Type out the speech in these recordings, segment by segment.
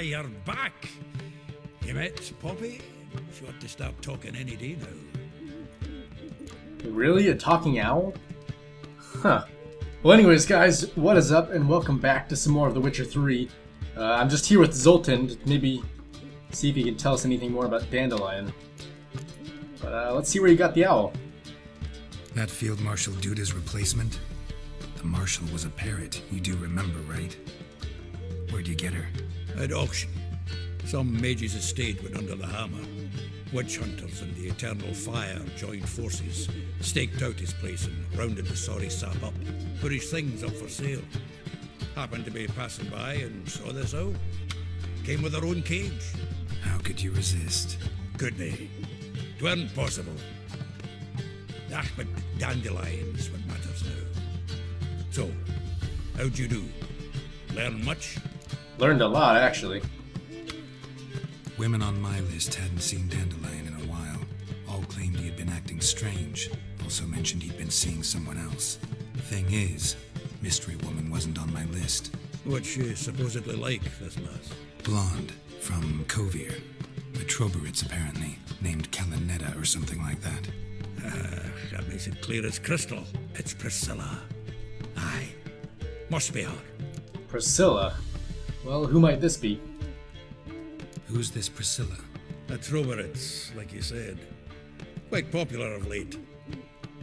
You're back. You met Poppy? She ought to start talking any day now. Really? A talking owl? Huh. Well, anyways, guys, what is up, and welcome back to some more of The Witcher 3. I'm just here with Zoltan to maybe see if he can tell us anything more about Dandelion. But let's see where you got the owl. That Field Marshal Duda's replacement? The Marshal was a parrot, you do remember, right? Where'd you get her? At auction. Some mage's estate went under the hammer. Witch hunters and the Eternal Fire joined forces, staked out his place and rounded the sorry sap up, put his things up for sale. Happened to be passing by and saw this owl. Came with her own cage. How could you resist? Could they? 'Tweren't possible. But Dandelion's what matters now. So, how'd you do? Learn much? Learned a lot, actually. Women on my list hadn't seen Dandelion in a while. All claimed he had been acting strange. Also mentioned he'd been seeing someone else. Thing is, Mystery Woman wasn't on my list. What's she supposedly like, this lass? Blonde, from Kovir. The Troberits, apparently. Named Kalinetta or something like that. That makes it clear as crystal. It's Priscilla. Aye. Must be her. Priscilla? Well, who might this be? Who's this Priscilla? The Troberits, like you said. Quite popular of late.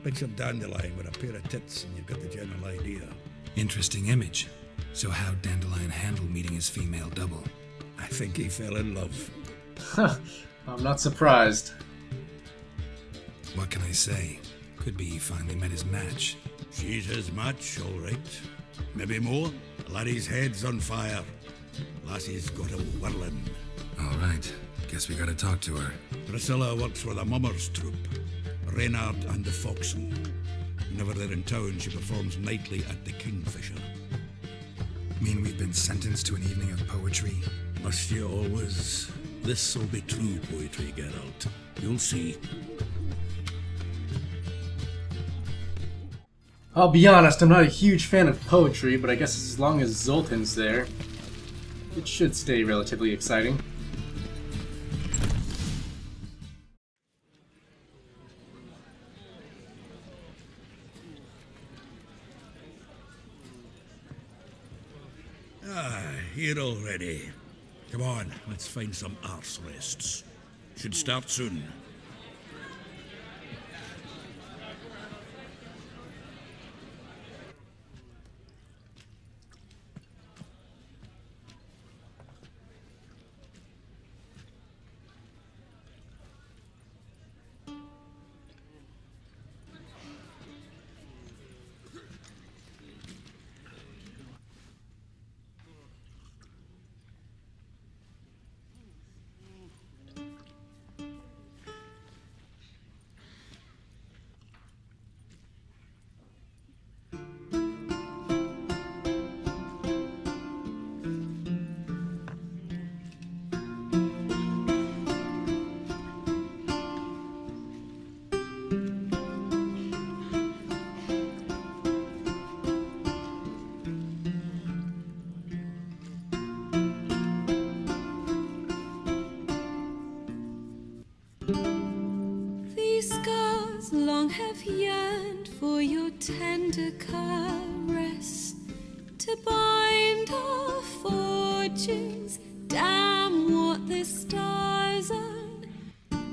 Picture Dandelion with a pair of tits and you've got the general idea. Interesting image. So how'd Dandelion handle meeting his female double? I think he fell in love. I'm not surprised. What can I say? Could be he finally met his match. She's his match, all right. Maybe more. Laddie's head's on fire. Lassie's got a whirling. All right. Guess we gotta talk to her. Priscilla works for the Mummers troupe. Reynard and the Foxen. Whenever they're in town, she performs nightly at the Kingfisher. Mean we've been sentenced to an evening of poetry? Must you always? This'll be true poetry, Geralt. You'll see. I'll be honest, I'm not a huge fan of poetry, but I guess as long as Zoltan's there, it should stay relatively exciting. Here already. Come on, let's find some arse rests. Should start soon. Long have yearned for your tender caress to bind our fortunes. Damn what the stars own.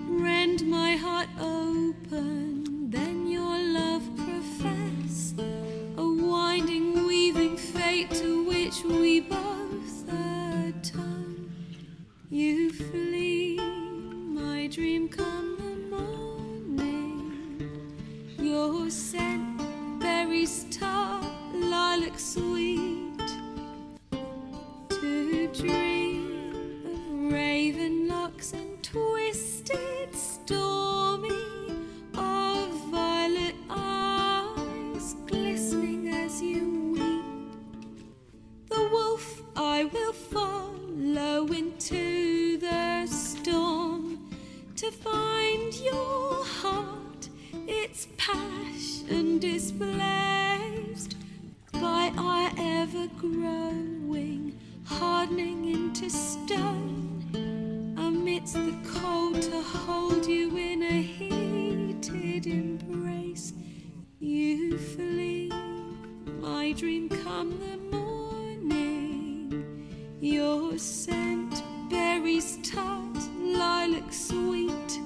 Rend my heart open, then your love profess. A winding, weaving fate to which we both atone. You flee, my dream come. Your scent, berries tart, lilac sweet. To dream of raven locks and twisted, stormy, of violet eyes glistening as you weep. The wolf I will follow into the storm to find your heart. Its passion displaced by our ever-growing hardening into stone, amidst the cold to hold you in a heated embrace. You flee, my dream come the morning, your scent, berries tart, lilac sweet,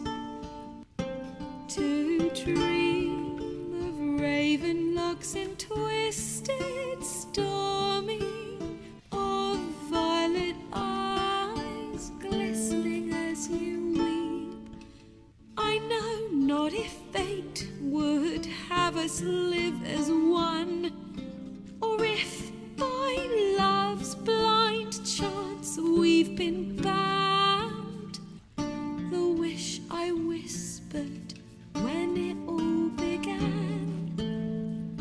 to dream of raven locks and twisted stormy, of violet eyes glistening as you weep. I know not if fate would have us live as one, or if by love's blind chance we've been bound. The wish I whispered when it all began,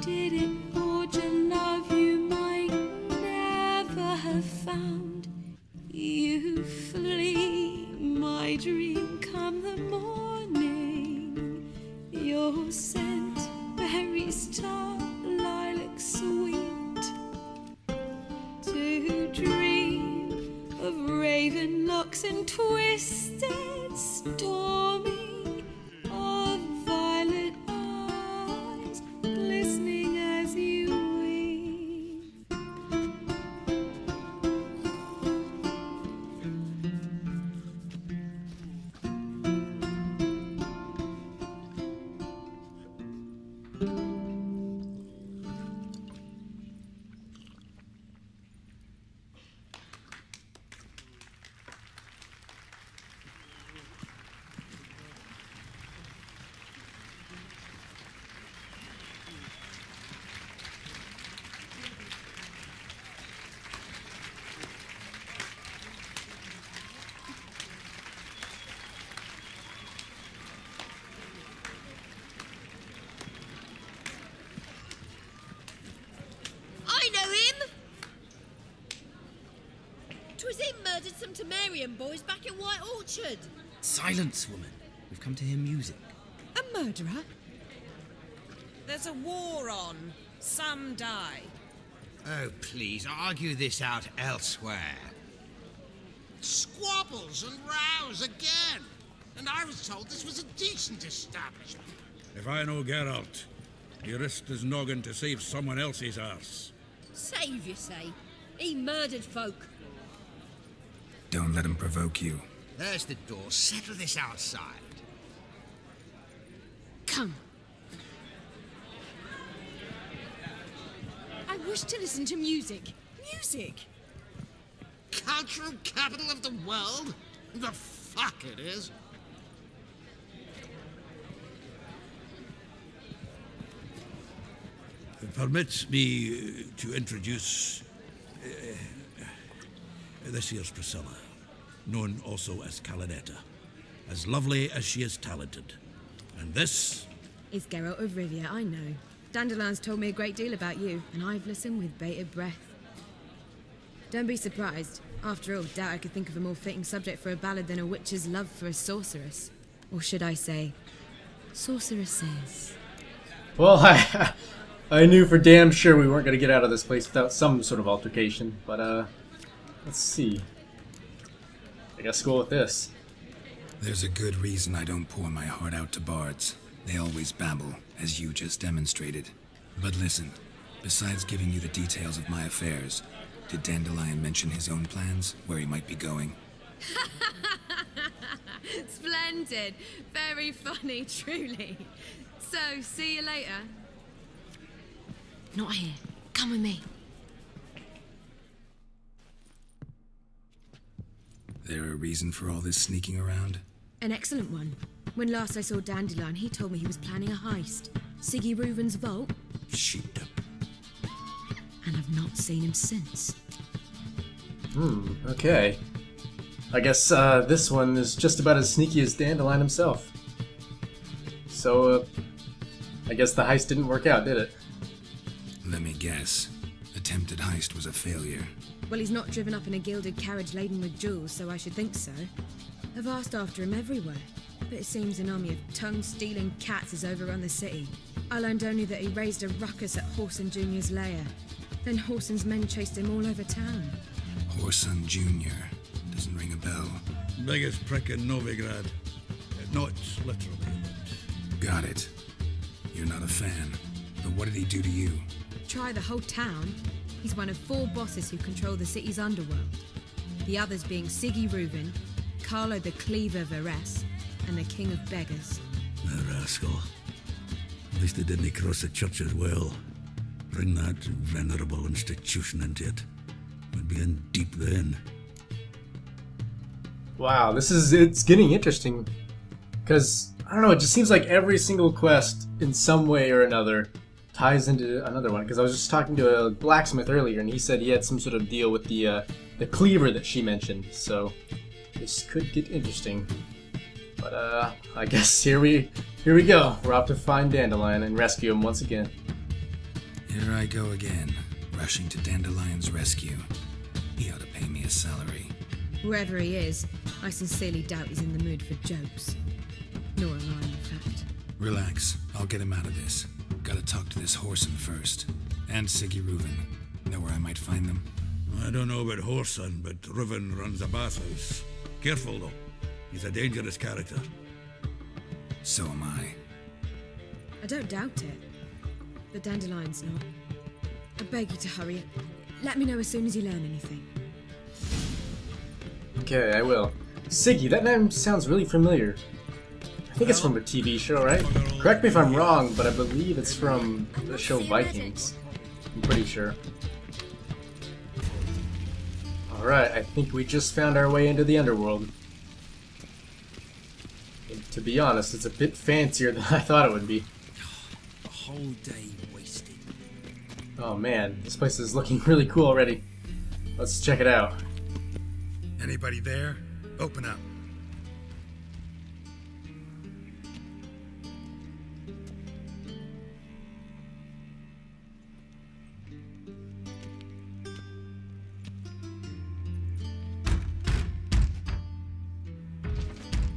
did it forge a love you might never have found? You flee, my dream come the morning, your scent, berries tart, lilac sweet, to dream of raven locks and twisted stormy, of violet eyes glistening as you weep. I know him! 'Twas him murdered some Temerian boys back in White Orchard. Silence, woman. We've come to hear music. A murderer? There's a war on. Some die. Oh, please, argue this out elsewhere. Squabbles and rows again. And I was told this was a decent establishment. If I know Geralt, he risked his noggin to save someone else's arse. Save, you say? He murdered folk. Don't let him provoke you. There's the door. Settle this outside. Come. I wish to listen to music. Music? Cultural capital of the world? The fuck it is. Permit me to introduce this here's Priscilla, known also as Calinetta, as lovely as she is talented. And this It's Geralt of Rivia, I know. Dandelion's told me a great deal about you, and I've listened with bated breath. Don't be surprised. After all, doubt I could think of a more fitting subject for a ballad than a witch's love for a sorceress. Or should I say, sorceresses. Well, I knew for damn sure we weren't going to get out of this place without some sort of altercation, but, let's see. I guess go with this. There's a good reason I don't pour my heart out to bards. They always babble, as you just demonstrated. But listen, besides giving you the details of my affairs, did Dandelion mention his own plans, where he might be going? Splendid. Very funny, truly. So, see you later. Not here. Come with me. There a reason for all this sneaking around? An excellent one. When last I saw Dandelion, he told me he was planning a heist. Siggy Reuven's vault. sheep. And I've not seen him since. Okay. I guess this one is just about as sneaky as Dandelion himself. So, I guess the heist didn't work out, did it? Let me guess. Attempted heist was a failure. Well, he's not driven up in a gilded carriage laden with jewels, so I should think so. I've asked after him everywhere, but it seems an army of tongue-stealing cats has overrun the city. I learned only that he raised a ruckus at Horson Jr.'s lair. Then Horson's men chased him all over town. Horson Jr. Doesn't ring a bell. Biggest prick in Novigrad. Not literally, but... Got it. You're not a fan. But what did he do to you? Try the whole town. He's one of 4 bosses who control the city's underworld. The others being Siggy Reuben, Carlo the Cleaver Varese, and the King of Beggars. The rascal. At least they didn't cross the church as well. Bring that venerable institution into it. We'd be in deep then. Wow, it's getting interesting. Because, I don't know, it just seems like every single quest, in some way or another, ties into another one. Because I was just talking to a blacksmith earlier, and he said he had some sort of deal with the cleaver that she mentioned. So, this could get interesting. But, I guess here we go. We're off to find Dandelion and rescue him once again. Here I go again, rushing to Dandelion's rescue. He ought to pay me a salary. Wherever he is, I sincerely doubt he's in the mood for jokes. Nor am I, in fact. Relax, I'll get him out of this. Gotta talk to this Horson first. And Siggy Reuben. Know where I might find them? I don't know about Horson, but Reuven runs a bathhouse. Careful, though. He's a dangerous character. So am I. I don't doubt it. But Dandelion's not. I beg you to hurry. Let me know as soon as you learn anything. Okay, I will. Siggy, that name sounds really familiar. I think it's from a TV show, right? Correct me if I'm wrong, but I believe it's from the show Vikings. I'm pretty sure. Alright, I think we just found our way into the underworld. And to be honest, it's a bit fancier than I thought it would be. A whole day wasted. Oh man, this place is looking really cool already. Let's check it out. Anybody there? Open up.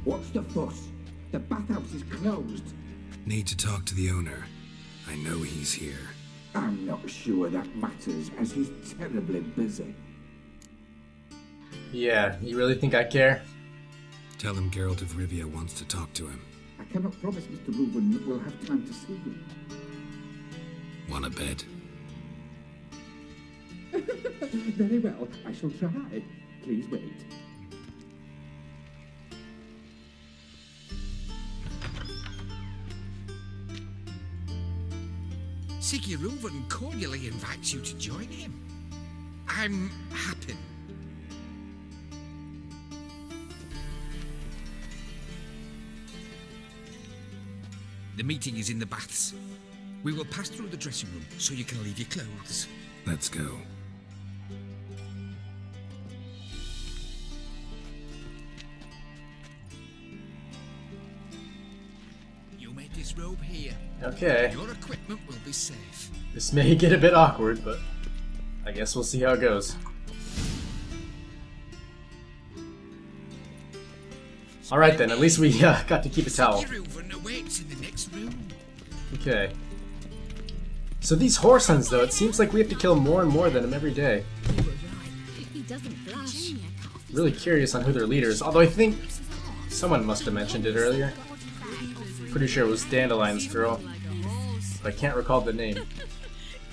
What's the fuss? The bathhouse is closed. Need to talk to the owner. I know he's here. I'm not sure that matters, as he's terribly busy. Yeah, you really think I care? Tell him Geralt of Rivia wants to talk to him. I cannot promise Mr. Reuben that we'll have time to see him. Wanna bet? Very well, I shall try. Please wait. Siggy Reuben cordially invites you to join him. I'm happy. The meeting is in the baths. We will pass through the dressing room so you can leave your clothes. Let's go. You may disrobe here. Okay. Your equipment will be safe. This may get a bit awkward, but I guess we'll see how it goes. Alright then, at least we got to keep a towel. Siggy Reuben awaits in the next room. Okay. So these Horsons, though, it seems like we have to kill more and more of them every day. He doesn't blush. Really curious on who their leader is, although I think someone must have mentioned it earlier. Pretty sure it was Dandelion's girl, but I can't recall the name.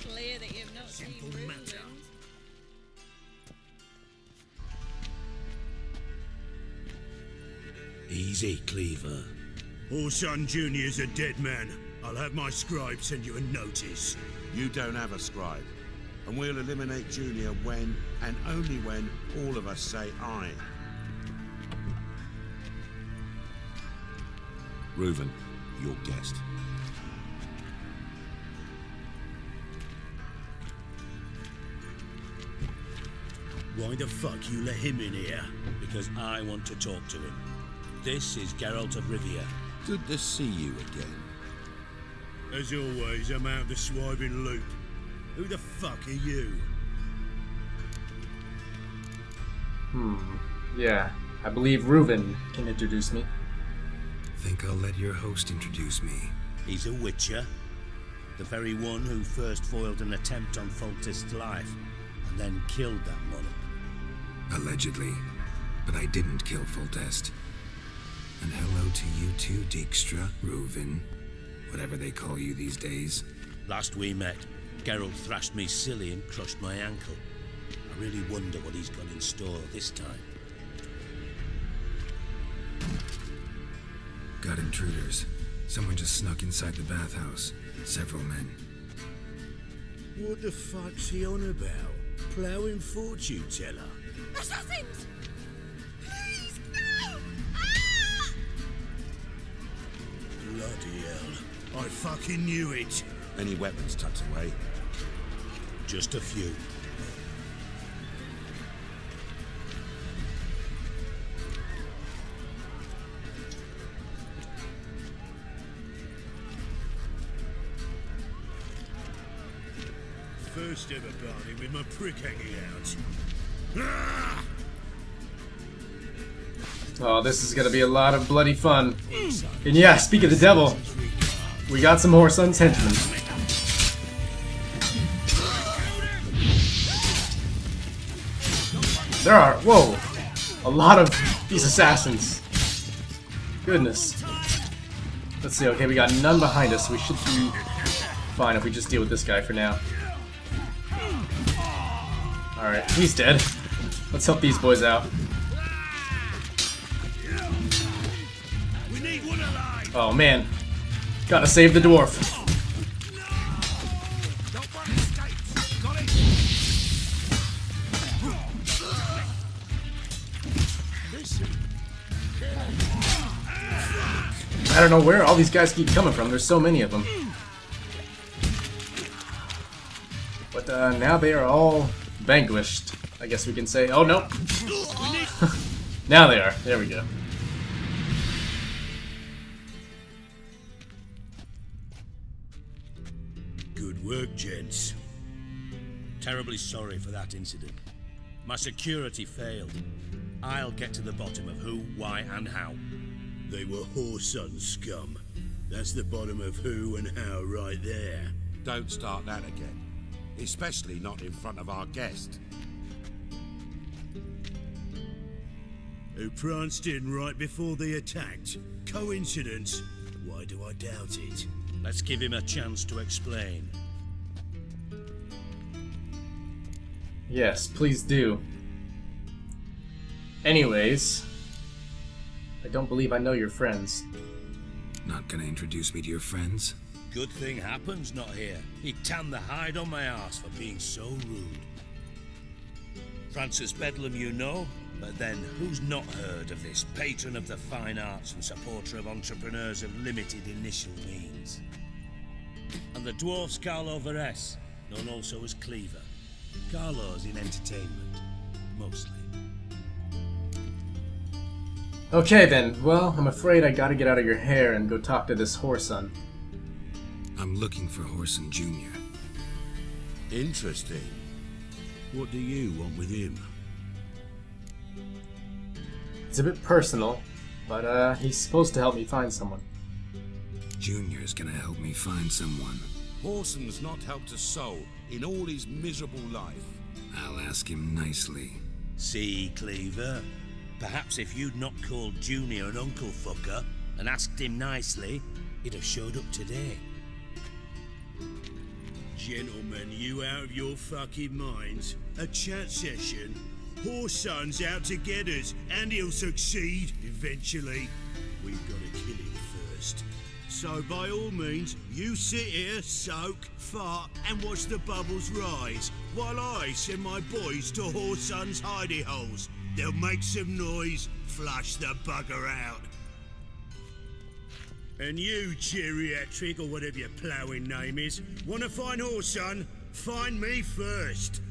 Clear that you've not seen Reuben. Easy, Cleaver. Horson Jr.'s a dead man. I'll have my scribe send you a notice. You don't have a scribe. And we'll eliminate Junior when, and only when, all of us say aye. Reuven, your guest. Why the fuck you let him in here? Because I want to talk to him. This is Geralt of Rivia. Good to see you again. As always, I'm out of the swiving loop. Who the fuck are you? Yeah, I believe Reuven can introduce me. Think I'll let your host introduce me. He's a witcher. The very one who first foiled an attempt on Foltest's life, and then killed that monarch. Allegedly. But I didn't kill Foltest. And hello to you too, Dijkstra, Reuven, whatever they call you these days. Last we met, Geralt thrashed me silly and crushed my ankle. I really wonder what he's got in store this time. Got intruders. Someone just snuck inside the bathhouse. Several men. What the fuck's he on about? Ploughing fortune teller? Assassins! Please, no! Ah! Bloody hell. I fucking knew it. Any weapons tucked away? Just a few. First ever party with my prick hanging out. Ah! Oh, this is gonna be a lot of bloody fun. And yeah, speak of the devil, we got some more Sun's henchmen. There are, whoa, a lot of these assassins. Goodness. Let's see, okay, we got none behind us, so we should be fine if we just deal with this guy for now. Alright, he's dead. Let's help these boys out. Oh man. Gotta save the dwarf. I don't know where all these guys keep coming from. There's so many of them. But now they are all vanquished, I guess we can say. Oh, no. Now they are. There we go. Good work, gents. Terribly sorry for that incident. My security failed. I'll get to the bottom of who, why, and how. They were whoreson scum. That's the bottom of who and how right there. Don't start that again. Especially not in front of our guest. Who pranced in right before they attacked. Coincidence? Why do I doubt it? Let's give him a chance to explain. Yes, please do. Anyways, I don't believe I know your friends. Not gonna introduce me to your friends? Good thing Happen's not here. He'd tan the hide on my arse for being so rude. Francis Bedlam you know, but then who's not heard of this patron of the fine arts and supporter of entrepreneurs of limited initial means? And the dwarf's Carlo Veres, known also as Cleaver. Carlo's in entertainment, mostly. Okay then, well, I'm afraid I gotta get out of your hair and go talk to this whoreson. I'm looking for Whoreson Jr. Interesting. What do you want with him? It's a bit personal, but he's supposed to help me find someone. Junior's gonna help me find someone. Whoreson's not helped a soul in all his miserable life. I'll ask him nicely. See, Cleaver? Perhaps if you'd not called Junior an uncle fucker and asked him nicely, he'd have showed up today. Gentlemen, you out of your fucking minds? A chat session? Whoreson's out to get us, and he'll succeed eventually. We've got to kill him first. So by all means, you sit here, soak, fart, and watch the bubbles rise, while I send my boys to Whoreson's hidey holes. They'll make some noise, flush the bugger out. And you, geriatric, or whatever your ploughing name is, want to find Whoreson? Find me first.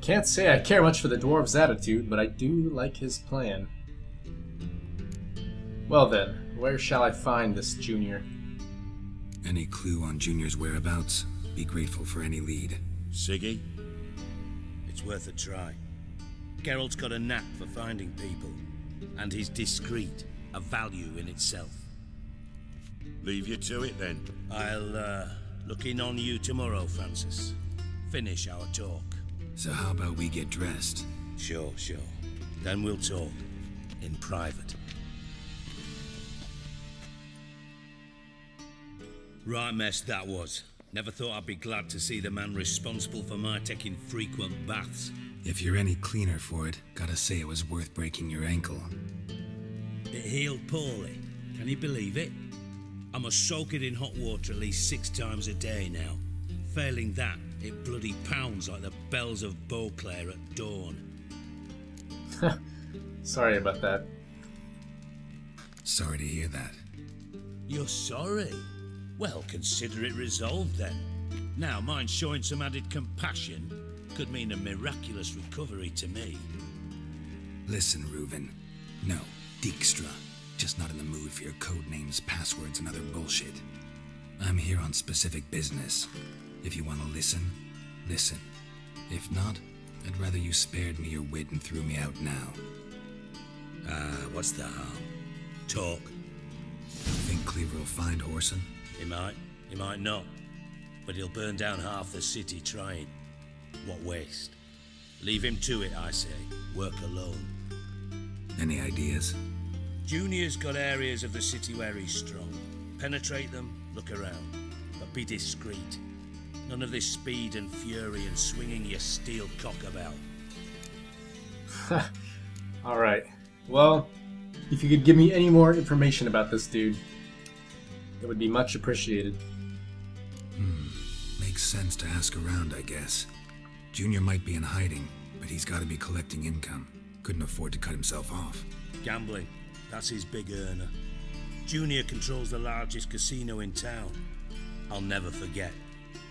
Can't say I care much for the dwarf's attitude, but I do like his plan. Well then, where shall I find this Junior? Any clue on Junior's whereabouts? Be grateful for any lead. Siggy? It's worth a try. Geralt's got a knack for finding people. And he's discreet, a value in itself. Leave you to it then. I'll, look in on you tomorrow, Francis. finish our talk. So how about we get dressed? Sure. Then we'll talk. In private. Right mess that was. Never thought I'd be glad to see the man responsible for my taking frequent baths. If you're any cleaner for it, gotta say it was worth breaking your ankle. It healed poorly. Can you believe it? I must soak it in hot water at least 6 times a day now. Failing that, it bloody pounds like the bells of Beauclair at dawn. Sorry about that. Sorry to hear that. You're sorry? Well, consider it resolved then. Now, mine showing some added compassion could mean a miraculous recovery to me. Listen, Reuven. No, Dijkstra. Just not in the mood for your code names, passwords, and other bullshit. I'm here on specific business. If you want to listen, listen. If not, I'd rather you spared me your wit and threw me out now. What's the harm? Talk. Think Cleaver will find Whoreson? He might not. But he'll burn down half the city trying. What waste? Leave him to it, I say. Work alone. Any ideas? Junior's got areas of the city where he's strong. Penetrate them, look around. But be discreet. None of this speed and fury and swinging your steel cock about. Alright. Well, if you could give me any more information about this dude, that would be much appreciated. Makes sense to ask around, I guess. Junior might be in hiding, but he's got to be collecting income. Couldn't afford to cut himself off. Gambling. That's his big earner. Junior controls the largest casino in town. I'll never forget.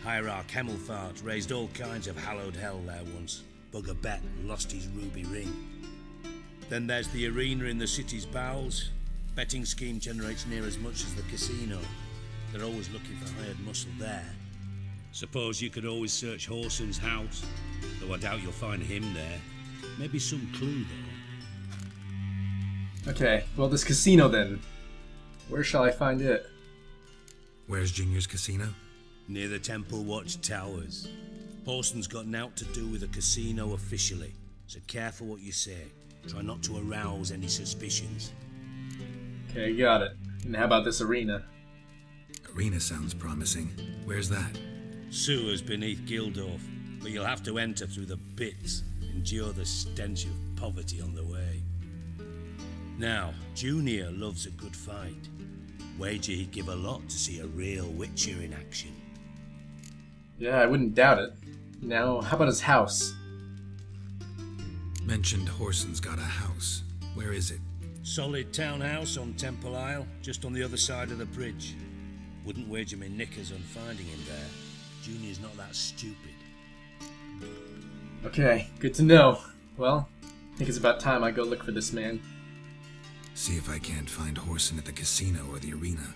Hierarch Hemmelfart raised all kinds of hallowed hell there once. Bugger bet and lost his ruby ring. Then there's the arena in the city's bowels. Betting scheme generates near as much as the casino. They're always looking for hired muscle there. Suppose you could always search Whoreson's house, though I doubt you'll find him there. Maybe some clue though. Okay, well this casino then. Where shall I find it? Where's Junior's casino? Near the Temple Watch Towers. Whoreson's got naught to do with the casino officially, so careful what you say. Try not to arouse any suspicions. Okay, got it. And how about this arena? Arena sounds promising. Where's that? Sewers beneath Gildorf, but you'll have to enter through the bits, endure the stench of poverty on the way. Now, Junior loves a good fight. Wager he'd give a lot to see a real Witcher in action. Yeah, I wouldn't doubt it. Now, how about his house? Mentioned Whoreson's got a house. Where is it? Solid townhouse on Temple Isle, just on the other side of the bridge. Wouldn't wager me knickers on finding him there. Junior's not that stupid. Okay, good to know. Well, I think it's about time I go look for this man. See if I can't find Whoreson at the casino or the arena.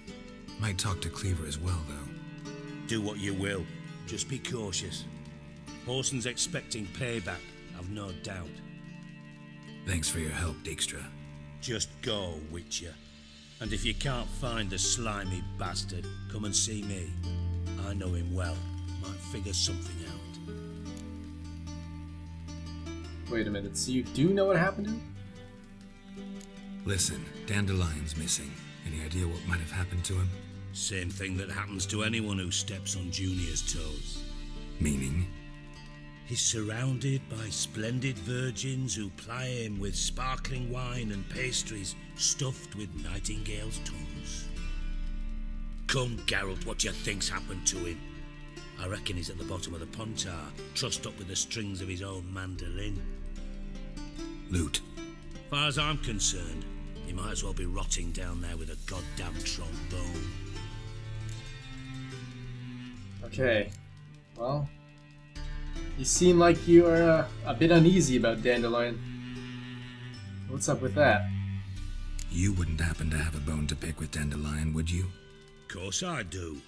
Might talk to Cleaver as well, though. Do what you will. Just be cautious. Whoreson's expecting payback, I've no doubt. Thanks for your help, Dijkstra. Just go, Witcher. And if you can't find the slimy bastard, come and see me. I know him well. Might figure something out. Wait a minute, so you do know what happened to him? Listen, Dandelion's missing. Any idea what might have happened to him? Same thing that happens to anyone who steps on Junior's toes. Meaning? He's surrounded by splendid virgins who ply him with sparkling wine and pastries stuffed with nightingales' tongues. Come, Geralt, what do you think's happened to him? I reckon he's at the bottom of the Pontar, trussed up with the strings of his own mandolin. Loot. Far as I'm concerned, he might as well be rotting down there with a goddamn trombone. Okay, well, you seem like you are a bit uneasy about Dandelion. What's up with that? You wouldn't happen to have a bone to pick with Dandelion, would you? Course I do.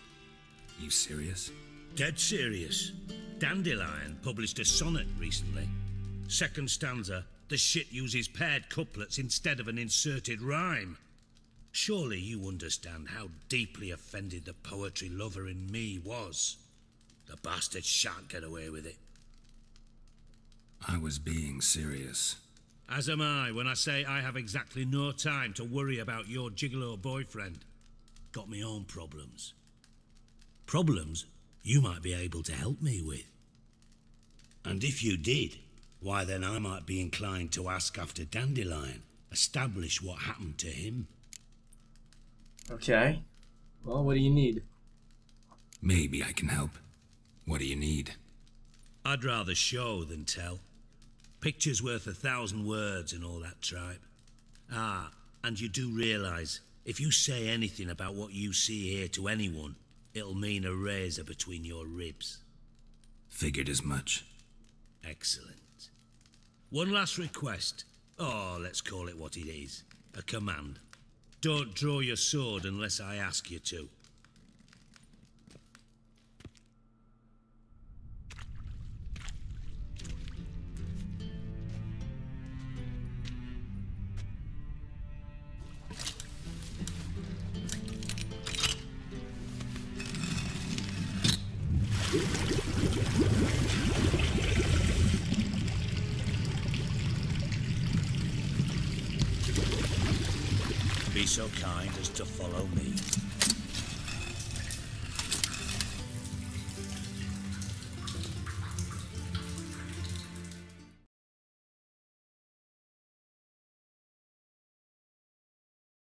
You serious? Dead serious. Dandelion published a sonnet recently. Second stanza, the shit uses paired couplets instead of an inserted rhyme. Surely you understand how deeply offended the poetry lover in me was. The bastard shan't get away with it. I was being serious. As am I when I say I have exactly no time to worry about your gigolo boyfriend. Got me own problems. Problems you might be able to help me with. And if you did, why then I might be inclined to ask after Dandelion, establish what happened to him. Okay. Well, what do you need? Maybe I can help. What do you need? I'd rather show than tell. Picture's worth 1,000 words and all that tripe. Ah, and you do realise, if you say anything about what you see here to anyone, it'll mean a razor between your ribs. Figured as much. Excellent. One last request. Oh, let's call it what it is. A command. Don't draw your sword unless I ask you to. Be so kind as to follow me.